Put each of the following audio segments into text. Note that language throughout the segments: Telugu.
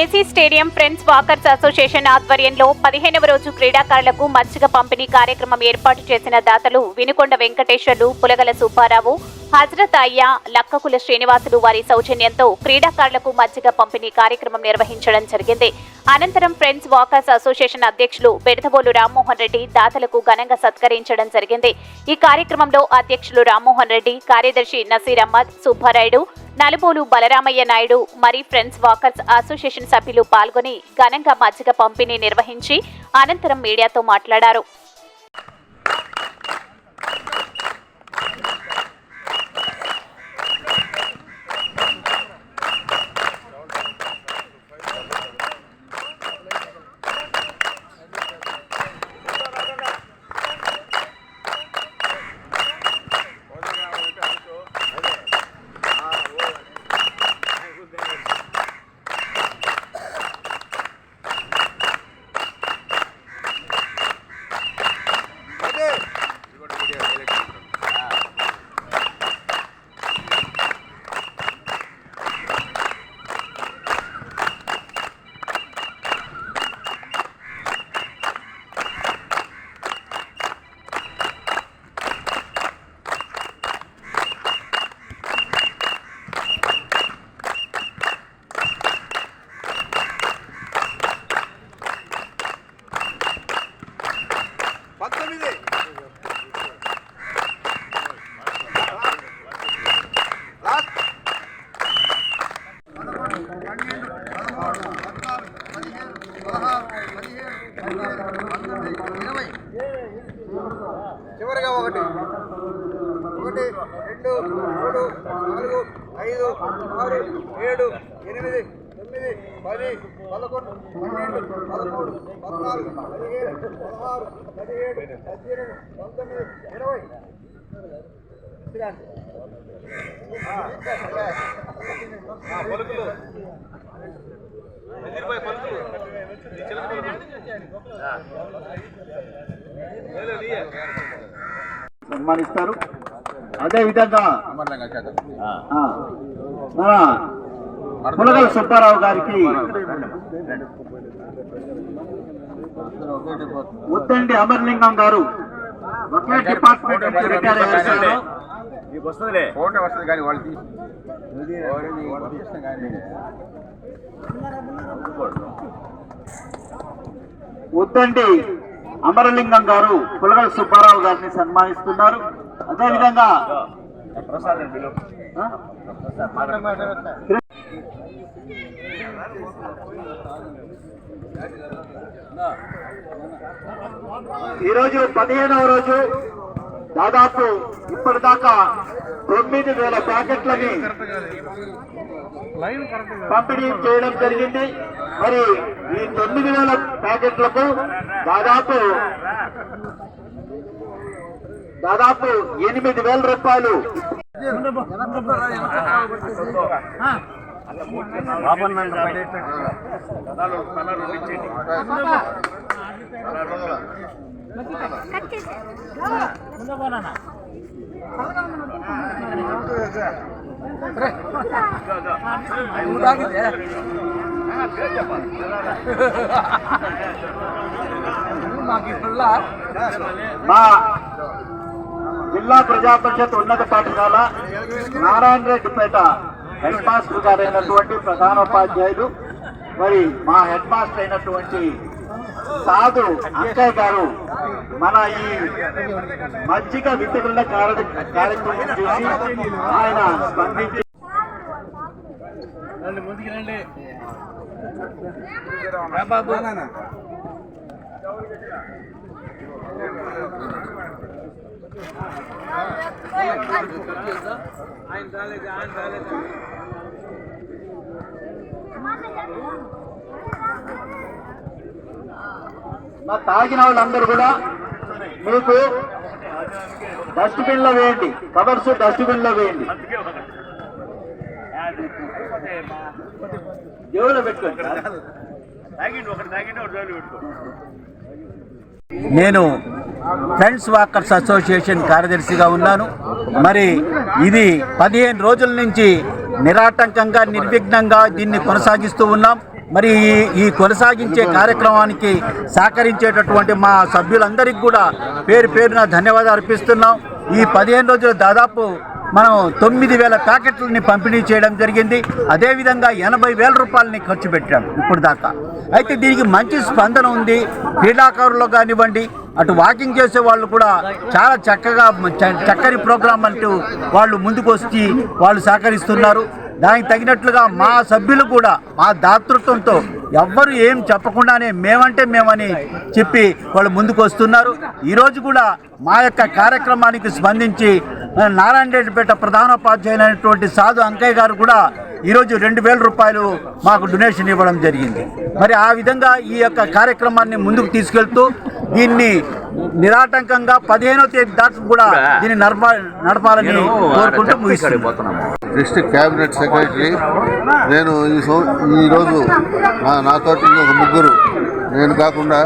AC stadium friends walkers association ఆధ్వర్యంలో 15వ రోజు క్రీడాకారులకు మజ్జిగ పంపిణీ కార్యక్రమం ఏర్పాటు చేసిన దాతలు వినుకొండ వెంకటేశ్వర్లు, పులగల సుబ్బారావు, హజరత్ అయ్యా, లక్కకుల శ్రీనివాసులు వారి సౌజన్యంతో క్రీడాకారులకు మజ్జిగ పంపిణీ కార్యక్రమం నిర్వహించడం జరిగింది. అనంతరం ఫ్రెండ్స్ వాకర్స్ అసోసియేషన్ అధ్యక్షులు బెడతబోలు రామ్మోహన్ రెడ్డి దాతలకు ఘనంగా సత్కరించడం జరిగింది. ఈ కార్యక్రమంలో అధ్యక్షులు రామ్మోహన్ రెడ్డి, కార్యదర్శి నసీర్ అహ్మద్, సుబ్బారాయుడు, నలుబోలు బలరామయ్య నాయుడు మరి ఫ్రెండ్స్ వాకర్స్ అసోసియేషన్ సభ్యులు పాల్గొని ఘనంగా మజ్జిగ పంపిణీ నిర్వహించి అనంతరం మీడియాతో మాట్లాడారు. చివరిగా 1 2 3 4 5 6 7 8 9 10 11 12 13 14 15 16 17 18 19 20 సన్మానిస్తారు. అదేవిధంగా మన పులగల సుబ్బారావు గారికి ఉత్తండి అమర్లింగం గారు ఒకే డిపార్ట్మెంట్ నుంచి రిటైర్ అయ్యారు. ఉత్తండి అమరలింగం గారు పులగల సుబ్బారావు గారిని సన్మానిస్తున్నారు. అదేవిధంగా ఈరోజు 15వ రోజు దాదాపు ఇప్పటిదాకా 9,000 ప్యాకెట్లని పంపిణీ చేయడం జరిగింది. మరి ఈ 9,000 ప్యాకెట్లకు దాదాపు 8,000 రూపాయలు మా జిల్లా ప్రజా పరిషత్ ఉన్నత పాఠశాల నారాయణ రెడ్డిపేట హెడ్ మాస్టర్ గారైనటువంటి ప్రధానోపాధ్యాయులు మరి మా హెడ్ మాస్టర్ అయినటువంటి సాధు అంకయ్య గారు మన ఈ మజ్జిగ వితరణ కార్యక్రమం చూసి ఆయన స్పందించి తాగిన వాళ్ళందరూ కూడా మీకు డస్ట్బిన్ లో వేయండి, కవర్స్ డస్ట్బిన్ లో వేయండి, జోలో పెట్టుకోండి. నేను ఫ్రెండ్స్ వాకర్స్ అసోసియేషన్ కార్యదర్శిగా ఉన్నాను. మరి ఇది 15 రోజుల నుంచి నిరాటంకంగా నిర్విఘ్నంగా దీన్ని కొనసాగిస్తూ ఉన్నాం. మరి ఈ కొనసాగించే కార్యక్రమానికి సహకరించేటటువంటి మా సభ్యులందరికీ కూడా పేరు పేరున ధన్యవాదాలు అర్పిస్తున్నాం. ఈ 15 రోజులు దాదాపు మనం 9,000 ప్యాకెట్లని పంపిణీ చేయడం జరిగింది. అదేవిధంగా 80,000 రూపాయలని ఖర్చు పెట్టాం ఇప్పుడు దాకా. అయితే దీనికి మంచి స్పందన ఉంది. క్రీడాకారులు కానివ్వండి, అటు వాకింగ్ చేసే వాళ్ళు కూడా చాలా చక్కని ప్రోగ్రాం అంటూ వాళ్ళు ముందుకు వచ్చి వాళ్ళు సహకరిస్తున్నారు. దానికి తగినట్లుగా మా సభ్యులు కూడా మా దాతృత్వంతో ఎవ్వరు ఏం చెప్పకుండానే మేమంటే మేమని చెప్పి వాళ్ళు ముందుకు వస్తున్నారు. ఈరోజు కూడా మా యొక్క కార్యక్రమానికి స్పందించి నారాయణరెడ్డిపేట ప్రధానోపాధ్యాయులైనటువంటి సాధు అంకయ్య గారు కూడా ఈరోజు 2,000 రూపాయలు మాకు డొనేషన్ ఇవ్వడం జరిగింది. మరి ఆ విధంగా ఈ యొక్క కార్యక్రమాన్ని ముందుకు తీసుకెళ్తూ దీన్ని నిరాటంకంగా 15వ తేదీ దాకా కూడా దీన్ని నడపాలని కోరుకుంటూ ముగిస్తున్నాం. డిస్ట్రిక్ట్ క్యాబినెట్ సెక్రటరీ నేను ఈరోజు నాతో ఒక ముగ్గురు, నేను కాకుండా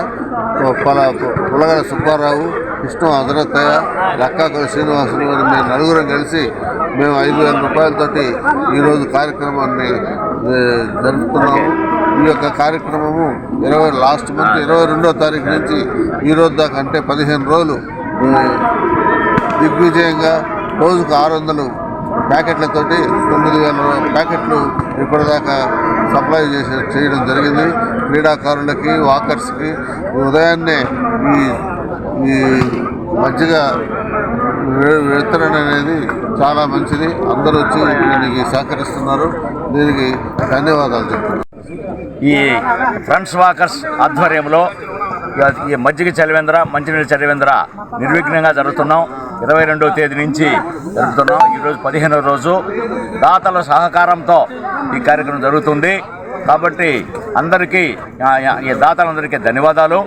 పులగల సుబ్బారావు, కృష్ణ హజరత్తయ్య, లక్కాకుల శ్రీనివాసులు అని మేము నలుగురం కలిసి మేము 5,000 రూపాయలతోటి ఈరోజు కార్యక్రమాన్ని జరుపుతున్నాము. ఈ యొక్క కార్యక్రమము లాస్ట్ మంత్ 22వ తారీఖు నుంచి ఈరోజు దాకా అంటే 15 రోజులు దిగ్విజయంగా రోజుకు 600 ప్యాకెట్లతోటి 9,000 ప్యాకెట్లు ఇప్పటిదాకా సప్లై చేయడం జరిగింది. క్రీడాకారులకి, వాకర్స్కి ఉదయాన్నే ఈ మజ్జిగ వితరణ అనేది చాలా మంచిది. అందరూ వచ్చి దీనికి సహకరిస్తున్నారు. దీనికి ధన్యవాదాలు చెప్తున్నారు. ఈ ఫ్రెండ్స్ వాకర్స్ ఆధ్వర్యంలో ఈ మజ్జిగ చలివేంద్ర, మంచినీళ్ళ చలివేంద్ర నిర్విఘ్నంగా జరుగుతున్నాం. 22వ తేదీ నుంచి జరుపుతున్నాం. ఈరోజు 15వ రోజు. దాతల సహకారంతో ఈ కార్యక్రమం జరుగుతుంది. కాబట్టి అందరికీ, ఈ దాతలందరికీ ధన్యవాదాలు.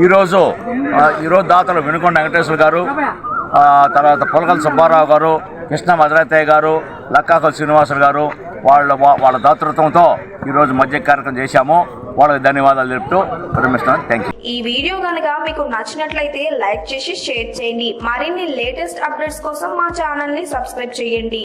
ఈరోజు దాతలు వినుకొండ వెంకటేశ్వర గారు, తర్వాత పులగల సుబ్బారావు గారు, కృష్ణ మధురతయ్య గారు, లక్కాకుల శ్రీనివాసులు గారు వాళ్ళ దాతృత్వంతో ఈరోజు మధ్య కార్యక్రమం చేశాము. వాళ్ళకి ధన్యవాదాలు చెప్తూ విరమిస్తున్నాను. Thank you. ఈ వీడియో కనుక మీకు నచ్చినట్లయితే లైక్ చేసి షేర్ చేయండి. మరిన్ని లేటెస్ట్ అప్డేట్స్ కోసం మా ఛానల్ ని సబ్స్క్రైబ్ చేయండి.